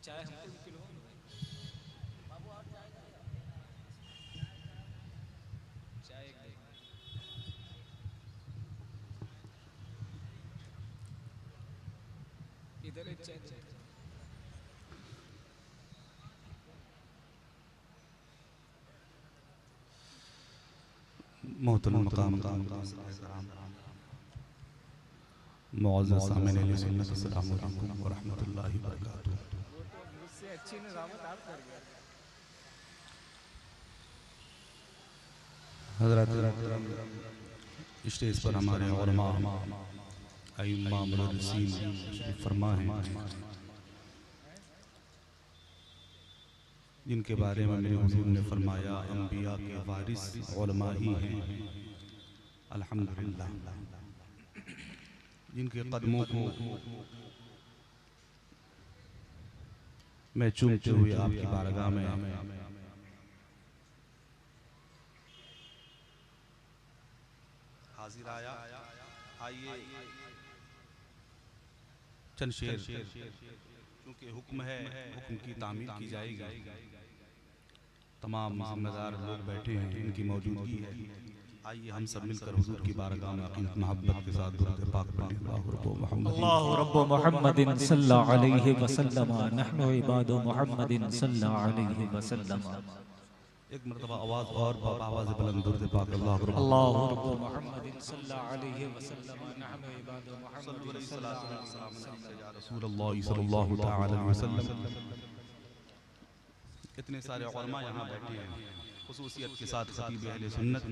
चाय हमको भी पिलवाओ ना भाई। चाय एक दे। इधर एक चाय दे। मोहतरम मकाम मुअज़्ज़ज़ सामिन सुन्नत अस्सलामु अलैकुम व रहमतुल्लाहि व बरकातुहू। वो तो मुझसे अच्छी निज़ामत आप कर गए। हज़रत स्टेज पर हमारे उलमा अइम्मा मुदर्रिसीन तशरीफ़ फरमा हैं, जिनके बारे में मेरे हुज़ूर ने फरमाया अंबिया के वारिस उलमा ही हैं। अल्हम्दुलिल्लाह, जिनके कदमों को मैं चूमते हुए आपकी बारगाह में हाजिर आया। आइए चंद शेर, क्योंकि हुक्म है, हुक्म की तामील की जाएगी। तमाम जिम्मेदार लोग बैठे हैं, इनकी मौजूदगी है। आइए हम सब मिलकर हुजूर की बारगाह में अक़ीदत मोहब्बत के साथ दुरूद पाक पढ़ें। अल्लाहु रब्बु मुहम्मदिन सल्लल्लाहु अलैहि वसल्लम नहनु इबादु मुहम्मदिन सल्लल्लाहु अलैहि वसल्लम। एक मर्तबा आवाज़ और आवाज़ बुलंद दुरूद पाक। अल्लाहु रब्बु मुहम्मदिन सल्लल्लाहु अलैहि वसल्लम नहनु इबादु मुहम्मदिन सल्लल्लाहु अलैहि वसल्लम या रसूलल्लाह सल्लल्लाहु तआला अलैहि वसल्लम। इतने सारे उलमा यहाँ बैठे हैं, खुसूसियत के साथ खतीब अहले सुन्नत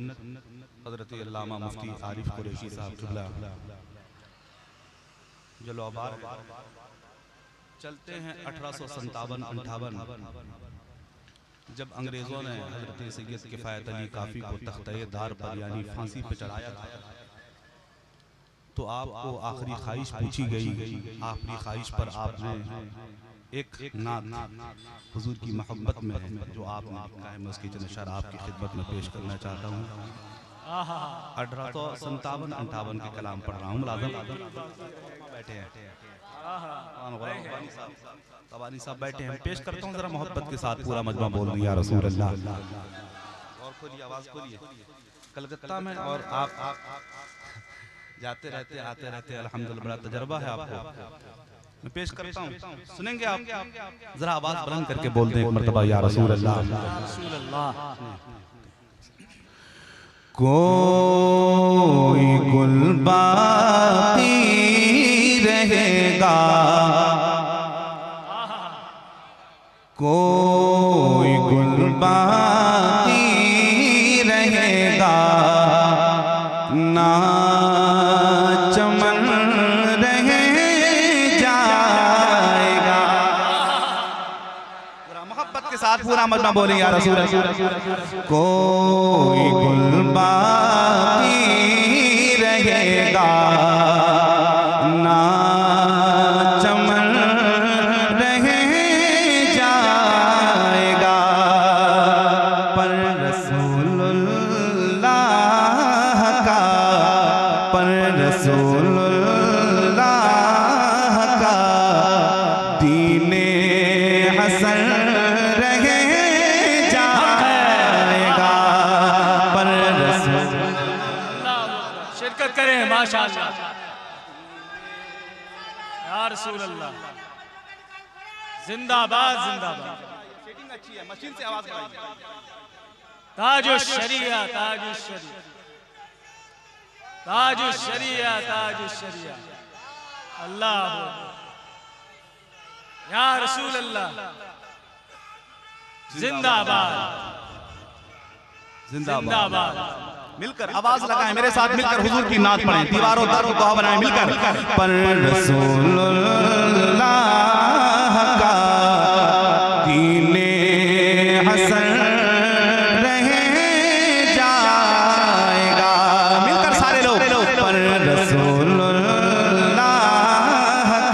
हज़रत अल्लामा मुफ्ती आरिफ कुरैशी साहब क़िबला जलवाबार चलते हैं 1857-58 जब अंग्रेज़ों ने हज़रत सैयद किफ़ायत अली काफ़ी को तख्ते-ए-दार पर यानी फांसी पर चढ़ाया था, तो आपको आखिरी ख्वाहिश पूछी गई। आखिरी ख्वाहिश पर आपने एक नात हुजूर की मोहब्बत में जो आपने लिखा है, मैं उसकी चंद अशआर आपकी खिदमत में पेश करना चाहता हूँ। 1857-58 के कलाम पढ़ रहा हूँ। मुलाज़िम बैठे हैं, तबानी साहब बैठे हैं, पेश करता हूँ जरा मोहब्बत के साथ। पूरा मजमा बोल रही है या रसूल अल्लाह। और खोलिए, आवाज़ खोलिए। कलकत्ता में और आप जाते रहते आते रहते, अल्हम्दुलिल्लाह बड़ा तजर्बा है आपको। मैं पेश करता हूँ, सुनेंगे आप? जरा आवाज़ बुलंद करके बोल दें एक मर्तबा या रसूल अल्लाह। कोई गुल बाकी रहेगा, कोई गुल बाकी रहेगा, ना चमन रह जाएगा। पूरा मोहब्बत के साथ पूरा मजमा बोले या रसूल अल्लाह। कोई गुल बाकी रहेगा, ना चमन रह जाएगा, पर रसूलुल्लाह का, पर रसूलुल्लाह का दीने हसन रह जाएगा, पर शिरकत करें माशाअल्लाह या रसूल अल्लाह। जिंदाबाद जिंदाबाद। सेटिंग अच्छी है, मशीन से आवाज बढ़ाइए। ताजुश शरिया ताजुश शरिया ताजुश शरिया ताजुश शरिया। अल्लाह या रसूल अल्लाह। जिंदाबाद जिंदाबाद। मिलकर आवाज लगाएं, मेरे साथ मिलकर हुजूर की नात पढ़ें, दीवारों दारों दुआ बनाएं मिलकर। पर रसूलुल्लाह का दीने हसन रह जाएगा। मिलकर सारे लोग, पर रसूलुल्लाह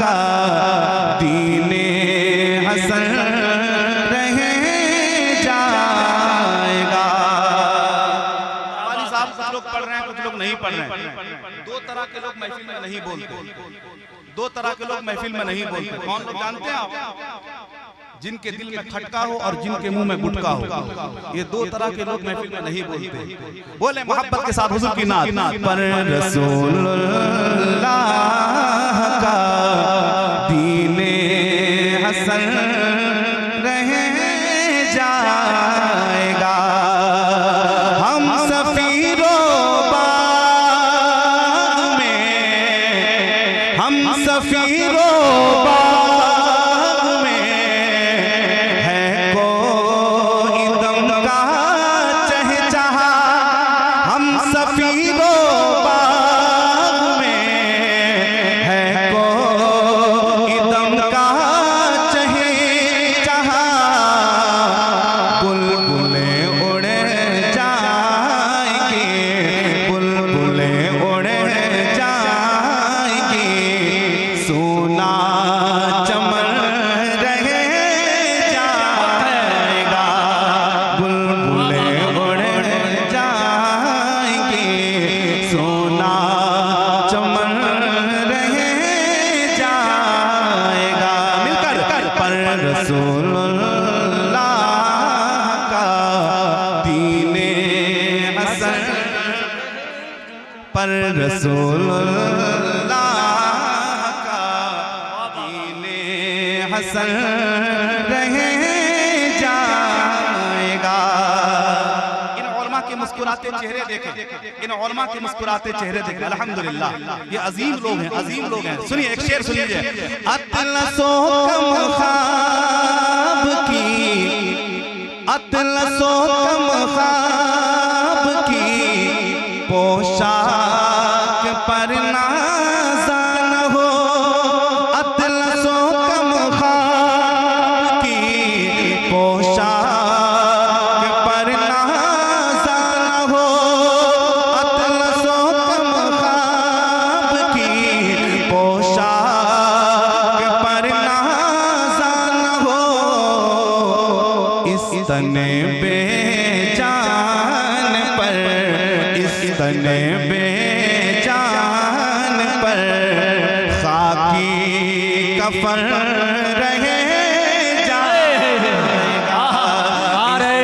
का दीने हसन रह जाएगा। कुछ लोग पढ़ रहे हैं, कुछ लोग नहीं पढ़ रहे हैं। दो तरह के लोग महफिल में नहीं बोलते, दो तरह के लोग महफिल में नहीं बोलते। कौन लोग जानते हैं आप? जिनके दिल में खटका हो और जिनके मुंह में गुटका हो, ये दो तरह के लोग महफिल में नहीं बोलते। बोले मोहब्बत के साथ हुजूर की नात पर रसूलुल्लाह का दीने हसन रह जाएगा। हम सफीरों बाग में, हम सफीरों बाग में है कोई दम का चहचहा। हम सफीरों बाग में है कोई दम का चहचहा। बुलबुलें उड़ जाएंगी, बुलबुलें उड़ जाएंगी, सोना चमन रह जाएगा। बुलबुलें उड़ जाएंगी, सोना चमन रह जाएगा। मिलकर पर रसूलुल्लाह का दीने हसन, पर रसूलुल्लाह का दीने हसन रह जाएगा। इन उलमा के मुस्कुराते चेहरे देखें, इन उलमा के मुस्कुराते चेहरे देखें। अल्हम्दुलिल्लाह ये अजीम लोग हैं, अजीम लोग हैं। सुनिए एक शेर सुनिए। अतलसो कम ख्वाब की, अतलसो कम ख्वाब की पोशाक पर नाज़ान हो। अतलसो कम ख्वाब की पोशाक पर नाज़ान हो। अतलसो कम ख्वाब की पोशाक पर नाज़ान हो। इस तने बेजान पर, इस तने बेजान पर खाकी कफन रह जाएगा। नारे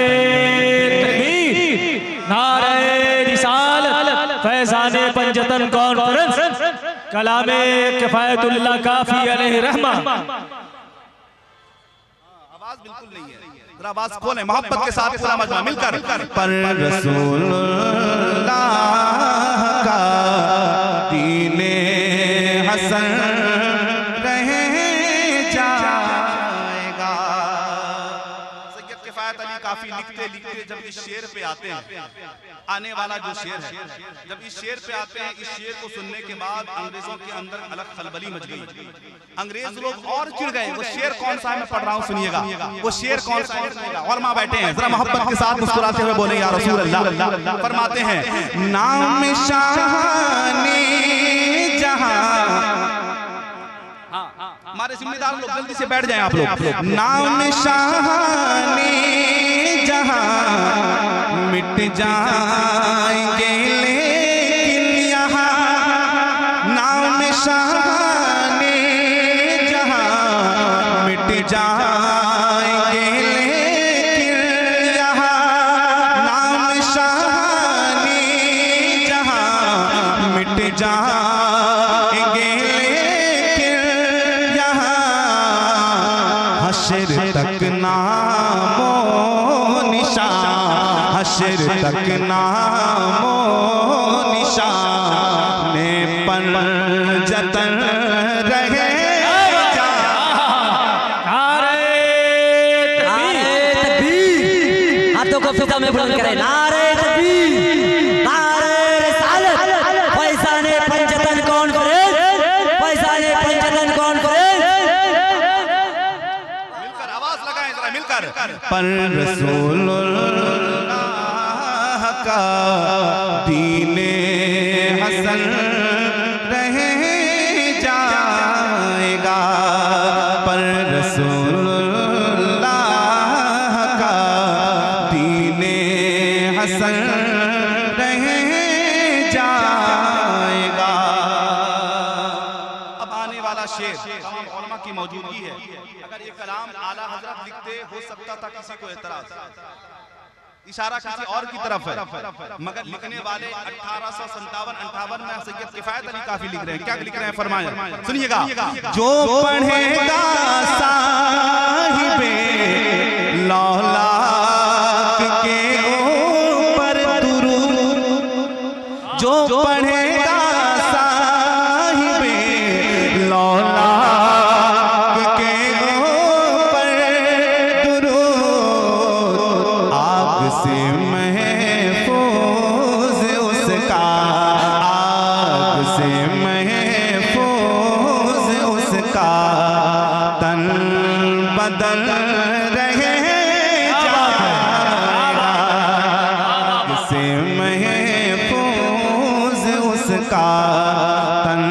तकबीर, नारे रिसालत, फैज़ाने पंजतन कॉन्फ्रेंस, कलामे किफायतुल्लाह काफी अलैहि रहमा। आवाज बिल्कुल नहीं है, जरा आवाज खोलें मोहब्बत के साथ पूरा मजमा मिलकर। पर रसूलुल्लाह का दीने हसन रह जाएगा। सैयद किफायत अली काफी लिखते लिखते जब इस शेर पे आते हैं, आने वाला जो शेर है, जब इस शेर पे आते हैं, इस शेर को सुनने के बाद अंग्रेजों के अंदर अलग खलबली मच गई। अंग्रेज लोग और चिढ़ गए। वो शेर कौन सा है मैं पढ़ रहा हूँ, सुनिएगा। वो शेर कौन सा है सुनिएगा। उलमा बैठे हैं, जरा मोहब्बत के साथ मुस्कुराते हुए बोले या रसूल अल्लाह। फरमाते हैं नाम शाने जहां, हमारे जिम्मेदार लोग जल्दी से बैठ जाएं आप लोग। नाम शाने जहां मिट जाएंगे लेकिन यहाँ, नाम शाने जहां मिट जाएंगे लेकिन यहाँ, नाम शाने जहां मिट जाएंगे लेकिन यहाँ, हश्र तक नामो निशान, हश्र तक नामो निशान पर जतन रहे जा। नारे तकबीर, हाथों को फिजा में बुलंद करें। नारे तकबीर, नारे रिसालत, फैज़ाने पंजतन कॉन्फ्रेंस, फैज़ाने पंजतन कॉन्फ्रेंस। मिलकर आवाज लगाएं जरा मिलकर। पर रसूलुल्लाह का दीने हसन रह जाएगा। पर रसूलुल्लाह का दीने हसन रह जाएगा। अब आने वाला वाला शेर तमाम उलमा की मौजूदगी है। अगर ये कलाम आला हजरत लिखते हो सकता था किसी को एतराज, इशारा किसी और की तरफ है, मगर लिखने वाले 1857-58 में सैयद किफायत अली काफी लिख रहे हैं। क्या लिख रहे हैं फरमाया, सुनिएगा। जो पढ़ेगा साहिबे लौलाक के ऊपर दुरूद, जो पढ़ेगा साहिबे लौलाक के ऊपर दुरूद, आग से महफूज उसका, आग से महफूज उसका तन बदल रहे जाएगा, आग से महफूज उसका तन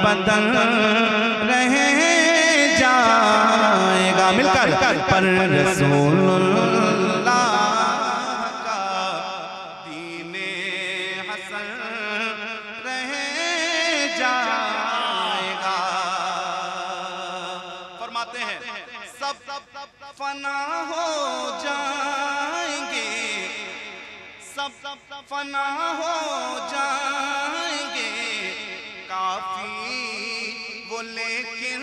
बदल रहे जाएगा। मिलकर पर रसूलुल्लाह का दीने हसन रहे जाएगा। फरमाते हैं सब फना हो जाएंगे, सब फना हो जाएंगे, काफी वो लेकिन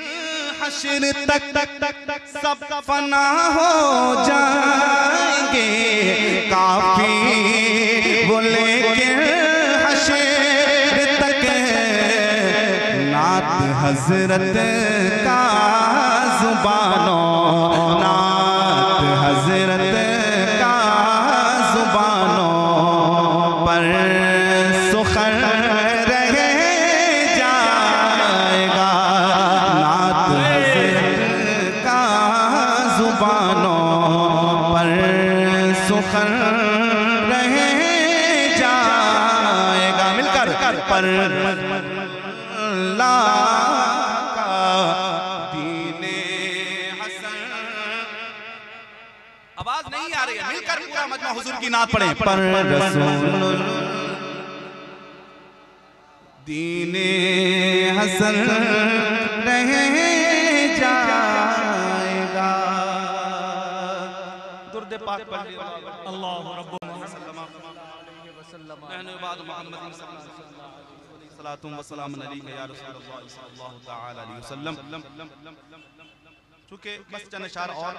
हश्र तक सब फना हो जाएंगे, काफी वो लेकिन हश्र तक नात हजरत का जुबानों, नात हजरत का जुबानों पर सुखर रहे जाएगा, नात हजरत का जुबानों पर सुखर रहे जाएगा। मिलकर पर ला का दीने हसन। आवाज नहीं आ रही है, मिलकर पूरा मजमा हुजूर की नात पढ़े। पर रसूल दीने हसन रहे जाएगा। दुर्द पाक पढ़ लिया। अल्लाहु रब्बु चूँकि बस चंद अशआर और,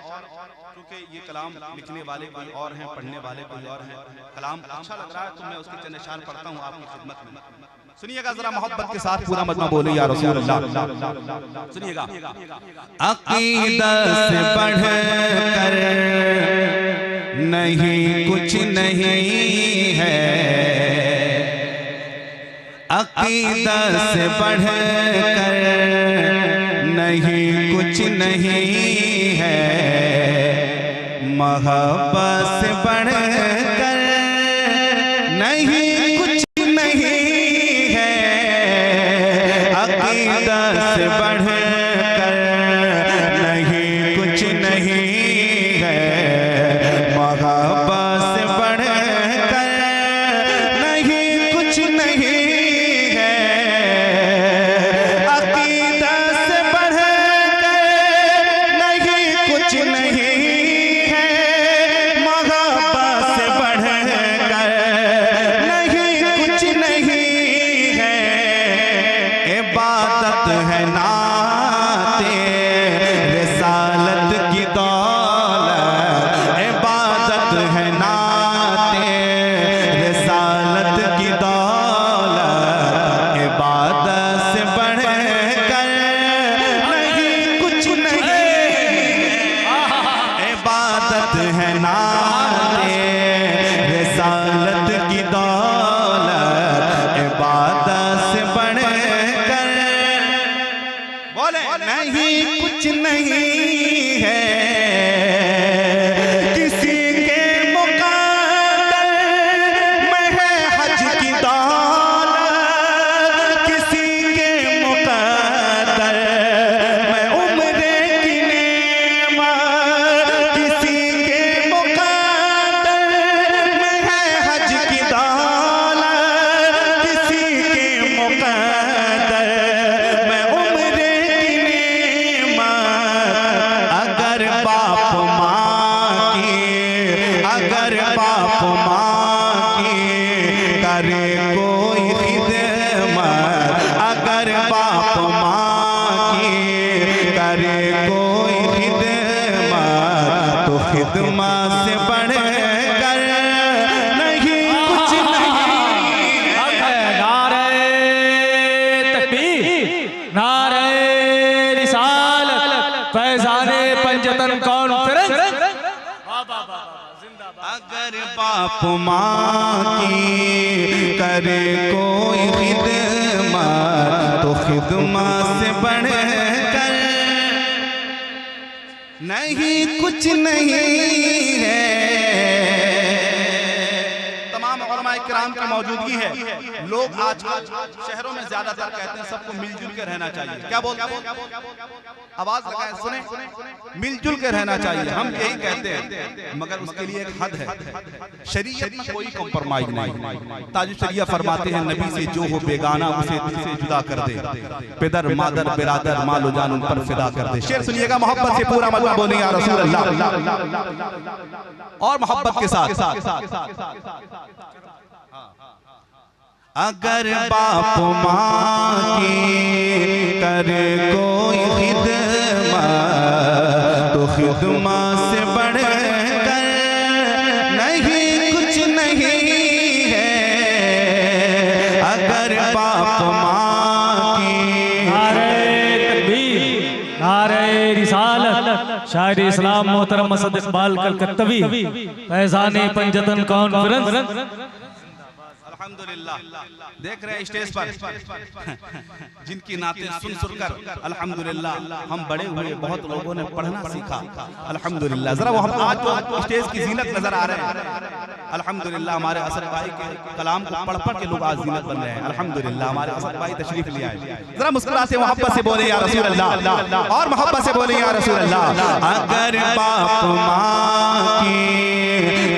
चूँकि ये कलाम लिखने वाले कोई और हैं, पढ़ने वाले कोई और हैं, कलाम अच्छा लग रहा है तो मैं उसके चंद अशआर पढ़ता हूँ आपकी खिदमत में। सुनिएगा जरा मोहब्बत के साथ, पूरा मजमा बोले या रसूल अल्लाह। सुनिएगा। अक़ीदत से बढ़कर नहीं कुछ नहीं है, अक़ीदत से बढ़कर नहीं कुछ नहीं है, मोहब्बत से बढ़कर नहीं कुछ नहीं है, अक़ीदत से बढ़कर नहीं कुछ नहीं है, मोहब्बत से बढ़कर नहीं कुछ नहीं है, अक़ीदत से बढ़कर नहीं कुछ नहीं है, मोहब्बत से बढ़कर नहीं कुछ नहीं है, इबादत है नाते रिसालत की दौलत, इबादत है नाते रिसालत की दौलत, इबादत से बढ़कर नहीं कुछ नहीं, इबादत है नाते रिसालत की दौलत, इबादत से बढ़कर बोले नहीं कुछ नहीं है, किसी के मुक़द्दर में है हज की दौलत, किसी के मुक़द्दर में उम्रे की नेमत, किसी के मुक़द्दर में है हज की दौलत, किसी के मुक़द्दर में उम्रे अगर बाप माँ की करे कोई खिदमत तो खिदमत से बढ़ कर नहीं कुछ नहीं है। नारे तकबीर, नारे रिसालत, फैज़ाने पंजतन कॉन्फ्रेंस। अगर बाप माँ की करे कोई खिदमत तो खिदमत से बढ़ कर नहीं कुछ नहीं है। तमाम उलमा इकराम की मौजूदगी है। लोग आजकल शहरों में ज्यादातर कहते हैं सबको मिलजुल के रहना चाहिए। क्या बोलते हैं? आवाज लगाएं, सुने, मिलजुल के रहना चाहिए। हम यही कहते हैं, मगर उसके लिए एक हद है। शरीयत में कोई कॉम्प्रोमाइज नहीं। ताज शरिया फरमाते हैं नबी से जो हो बेगाना उसे दिल से जुदा कर दे, पिदर मादर बिरादर मालो जान उन पर फिदा कर दे। शेर सुनिएगा, मोहब्बत से पूरा मतलब बोले या रसूल अल्लाह, और मोहब्बत के साथ। अगर बाप माँ की करे कोई खिदमत तो खिदमत से बढ़ कर नहीं कुछ नहीं है। अगर बाप माँ की नारे तकबीर, नारे रिसालत, शायर इस्लाम मोहतरम असद इकबाल कलकत्तवी, फैज़ाने पंजतन कॉन्फ्रेंस। अल्हम्दुलिल्लाह देख रहे हैं स्टेज पर जिनकी नाते सुन सुनकर अल्हम्दुलिल्लाह हम बड़े हुए, बहुत लोगों ने पढ़ना सीखा। अल्हम्दुलिल्लाह जरा वो हम आज जो स्टेज की जीनत नजर आ रहे हैं, अल्हम्दुलिल्लाह हमारे असद भाई के कलाम को पढ़ पढ़ के लोग आज जीनत बन रहे हैं। अल्हम्दुलिल्लाह हमारे असद भाई तशरीफ ले आए। जरा मुस्कुराते मोहब्बत से बोले या रसूल अल्लाह, और मोहब्बत से बोले या रसूल अल्लाह। अगर बाप माँ की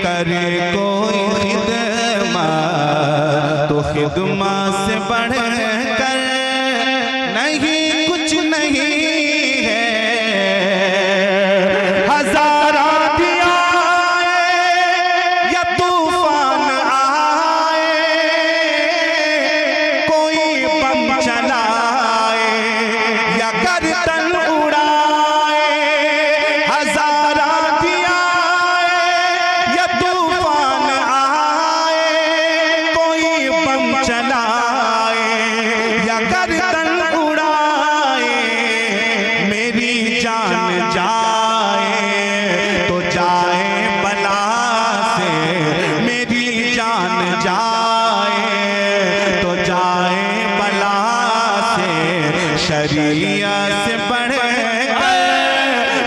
करे कोई तो खिदमत से बढ़ कर नहीं कुछ नहीं है। हजारा दिया या तूफान आए, कोई बम चलाए या गर्दन उड़ाए। हजारा दिया या तूफान आए, कोई बम चलाए या गर्दन उड़ाए, मेरी जान जाए तो जाए बला से, मेरी जान जाए तो जाए बला से, शरीयत से बढ़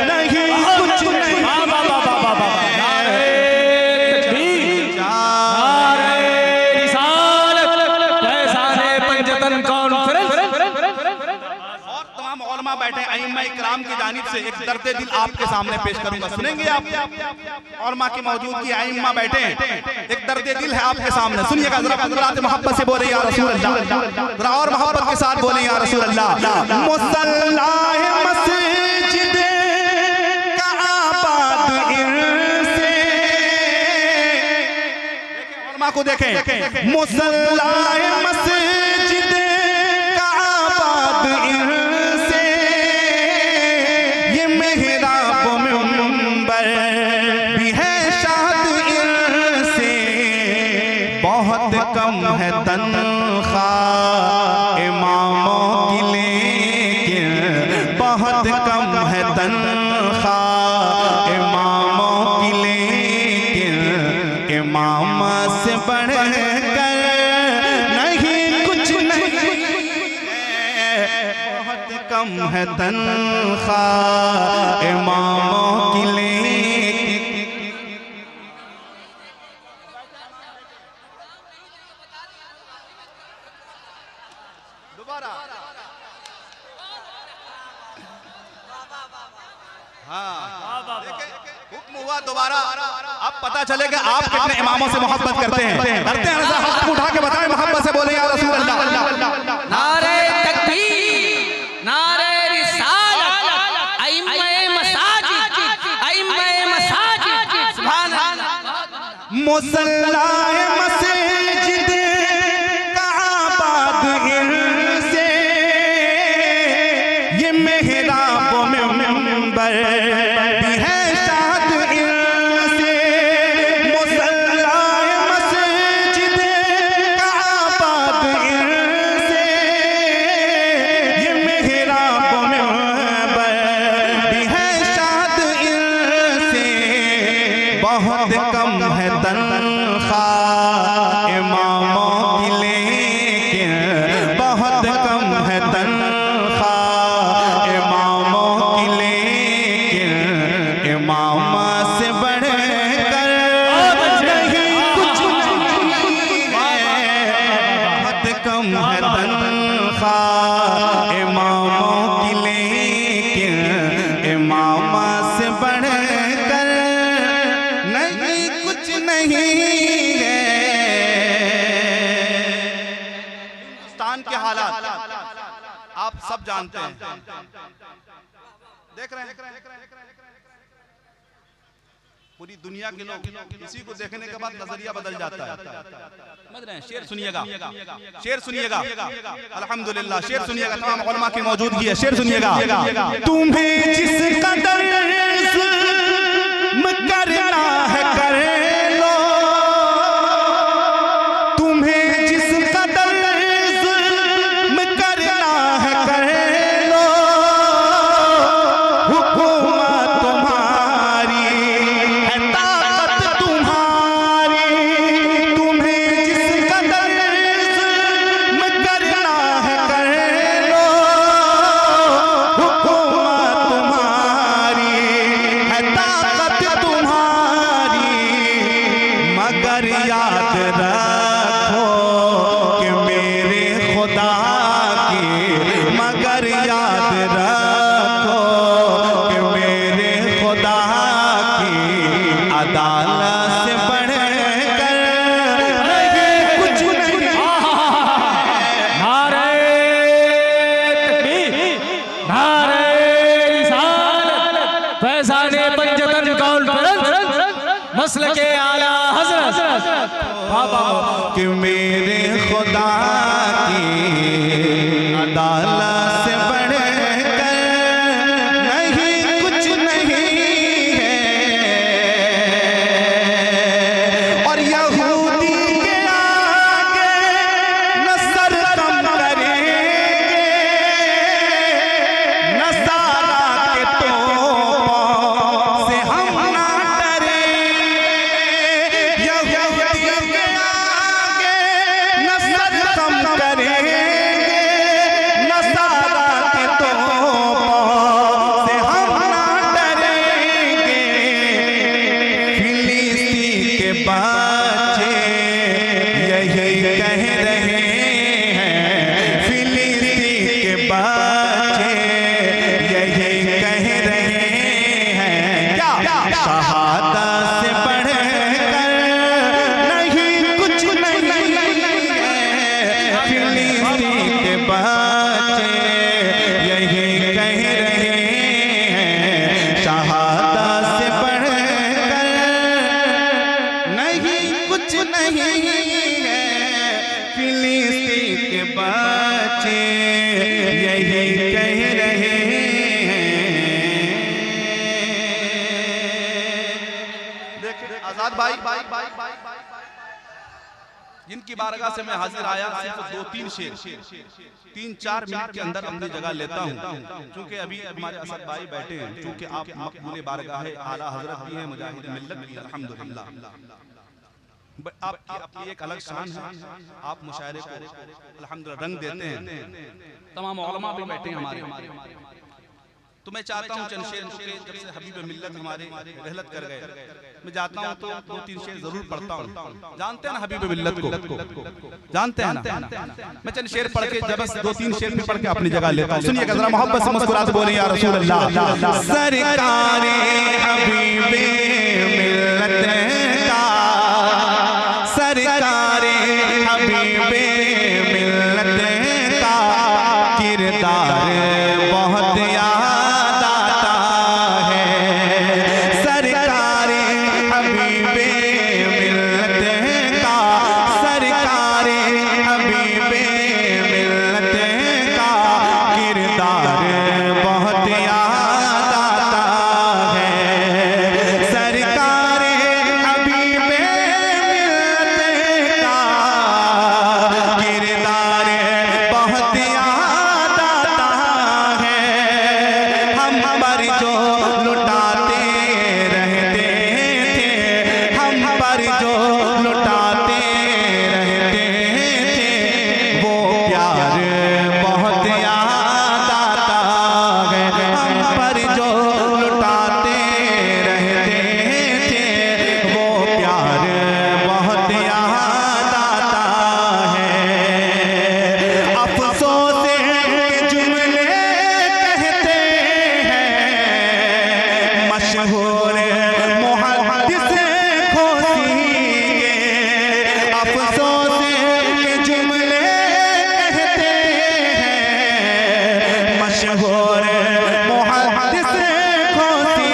नहीं कुछ नहीं। बैठे अइम्मा इकराम की जानिब से एक दर्द दिल आपके सामने पेश करूंगा, सुनेंगे आप। और माँ की मौजूदगी अइम्मा बैठे, एक दर्द दिल है आपके सामने, सुनिएगा जरा। कुदरत मोहब्बत से बोले या रसूल अल्लाह, जरा और मोहब्बत के साथ बोले या रसूल अल्लाह। मुसल्ला मस्जिद का आबाद इनसे, और माँ को देखें, मुसल्ला मस्जिद का आबाद इनसे, ये मेहराब मिंबर भी है शाद इनसे। बहुत कम है तनख्वाह इमामों की, लेकिन बहुत कम है तनख्वाह इमामों की, लेकिन इमाम से बढ़ कर नहीं कुछ नहीं है। बहुत कम है तनख्वाह इमामों की, लेकिन दोबारा हुक्म हुआ दोबारा। अब पता चलेगा आप कितने इमामों से मोहब्बत करते हैं। करते हैं ना, हाथ उठा के बताएं, मोहब्बत से बोले या रसूल अल्लाह। नारे तकबीर, नारे रिसालत, अइम्मे मसाजिद, अइम्मे मसाजिद, सुभान अल्लाह। मुसल्ला मस्जिद का आबाद इनसे, मेहराब मिंबर भी है शाद इनसे, मुसल्ला मस्जिद का आबाद इनसे। ये मेहराब मिंबर भी है शाद इनसे, बहुत कम है तनख्वाह इमामों की लेकिन बहुत कम है तनख्वाह इमामों की लेकिन इमाम से बढ़कर नहीं कुछ नहीं है। बहुत कम है तनख्वाह इमामों की लेकिन इमाम से बढ़कर नहीं कुछ नहीं है। हिंदुस्तान के हालात आप सब जानते हैं, देख रहे हैं। पूरी दुनिया के लोग इसी को देखने के बाद नजरिया बदल जाता है। समझ रहे हैं? शेर सुनिएगा, शेर सुनिएगा, अल्हम्दुलिल्लाह शेर सुनिएगा। तमाम उलमा की मौजूदगी है, शेर सुनिएगा। तुम्हें जिस कदर जुल्म करना है कर लो, तुम्हें जिस कदर जुल्म करना है कर लो, हुकूमत तुम्हारी है ताकत तुम्हारी। तुम्हें जिस कदर जुल्म करना है कर लो, हुकूमत तुम्हारी है ताकत तुम्हारी। मगर याद रखो कि मेरे खुदा की, मगर याद रखो कि मेरे खुदा की अदालत से बढ़कर नहीं कुछ नहीं है। नारे तकबीर, नारे रिसालत, फैज़ाने पंजतन कॉन्फ्रेंस, मसलके आला हज़रत बाबा कि मेरे खुदा की अदालत से बढ़कर नहीं कुछ नहीं है। और यहूदी के आगे न सर कम करेंगे, नसारा के तोपों से हम ना डरेंगे। यहूदी के आगे न सर कम करेंगे, नसारा के तोपों से हम ना डरेंगे। फिलिस्तीन के बच्चे यही कह रहे हैं, फिलिस्तीन के बच्चे यही कह रहे हैं। क्या शहादत से बढ़कर नहीं कुछ नहीं है। फिलिस्तीन के बच्चे यही कह रहे हैं, शहादत से बढ़कर नहीं कुछ नहीं है। फिलिस्तीन के बच्चे यही कह रहे हैं। देखिए आजाद भाई जिनकी बारगाह से मैं हाजिर आया, सिर्फ 2-3 शेर 3-4 मिनट के अंदर अपनी जगह लेता हूँ, क्योंकि अभी हमारे असद भाई बैठे हैं। क्योंकि आप मकबूल बारगाह आला हजरत भी हैं, मुजाहिद मिल्लत भी, अल्हम्दुलिल्लाह। आपकी अपनी एक अलग शान है, आप मुशायरे को अल्हम्दुलिल्लाह रंग देते हैं। तमाम उलमा भी बैठे हैं हमारे। तो मैं चाहता हूँ चंद शेर, जब से हबीब मिल्लत हमारे रहलत कर गए, मैं जाता हूँ तो 2-3 शेर जरूर पढ़ता हूँ। जानते हैं ना हबीब मिल्लत को, जानते हैं ना? मैं चंद शेर पढ़ के, जब 2-3 शेर में पढ़ के अपनी जगह लेता हूँ। सुनिएगा जरा, मोहब्बत से मुस्कुराते बोले या रसूल अल्लाह। सरकारे हबीब मिल्लत का, सरकारे हबीब मिल्लत का किरदार बहुत याद आता है। सरकारे हबीब मिल्लत का, सरकारे हबीब मिल्लत का किरदार मशहूर मुहद्दिस खोसी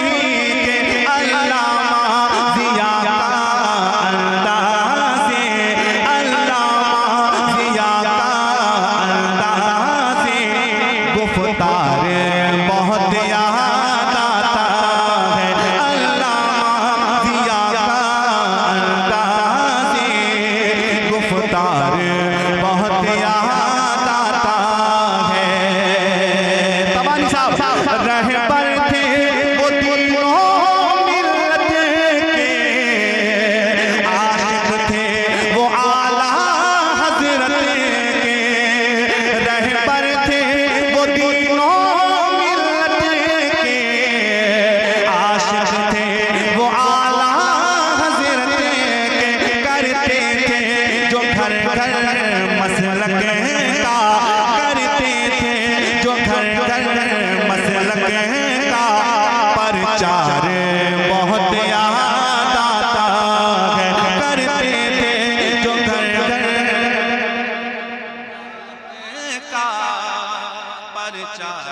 के अल्लामा ज़िया का अंदाज़े, अल्लामा ज़िया का अंदाज़े गुफ्तार बहुत याद आता है, अल्लामा ज़िया का अंदाज़े गुफ्तार बहुत याद आता है। तबानी साहब रहबर थे वो तीनों मिल्लत के, आशिक थे वो आला हज़रत के, रहबर थे वो तीनों मिल्लत के, आशिक थे वो आला हज़रत के, करते थे जो घर घर मसलक का, करते थे जो घर घर मसलक का, प्रचार बहुत याद आता है, करते थे जो घर घर का प्रचार।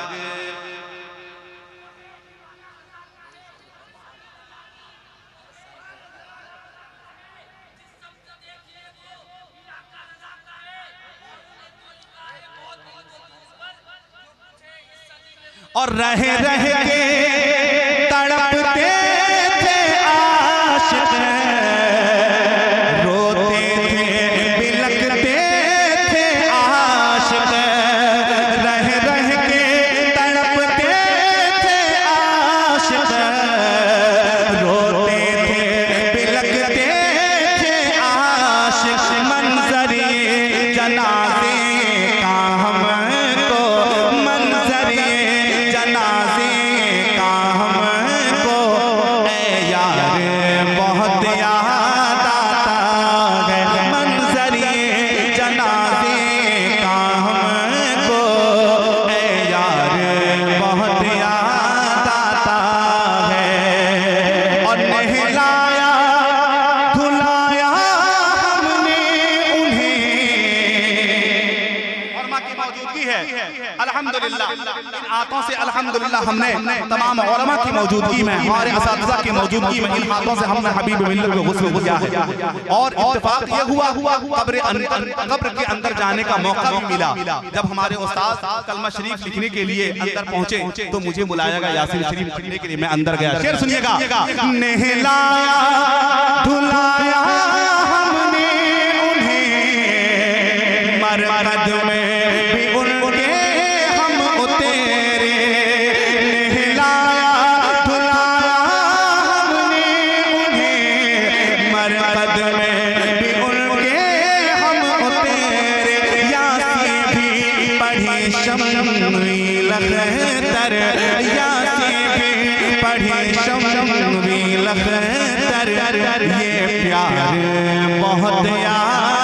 और रह रह के तड़पते थे आशिक, रोते थे बिलखते थे आशिक, रह रह के तड़पते थे आशिक, रोते थे बिलखते थे आशिक, मंजरे जनाजे का हमको, मंजरे जनाजे का हमको ए यार बहुत याद आता है, मंजरे जनाजे का हमको ए यार बहुत याद आता है। और नहलाया धुलाया हमने उन्हें, और माँ की मौजूदगी है अल्हम्दुलिल्लाह, इन हाथों से अल्हम्दुलिल्लाह हमने तमाम उलमा की मौजूदगी में, हमारे असातिज़ा की मौजूदगी में, इन हाथों से हमने हबीब मिल्लत को गुस्ल किया है। और इत्तेफाक ये हुआ कब्र के अंदर जाने का मौका भी मिला। जब हमारे उस्ताद कलमा शरीफ लिखने के लिए अंदर पहुंचे तो मुझे बुलाया गया यासीन शरीफ लिखने के लिए, मैं अंदर गया। शेर सुनिएगा, नहलाया धुलाया हमने उन्हें, मरमद में भी उनके हम उतेरे, नहलाया धुलाया हमने उन्हें, मरमद में भी उनके हम उतेरे, यासीन भी पढ़ी शम्मील अख्तर, यासीन भी पढ़ी शम्मील अख्तर, ये प्यार बहुत याद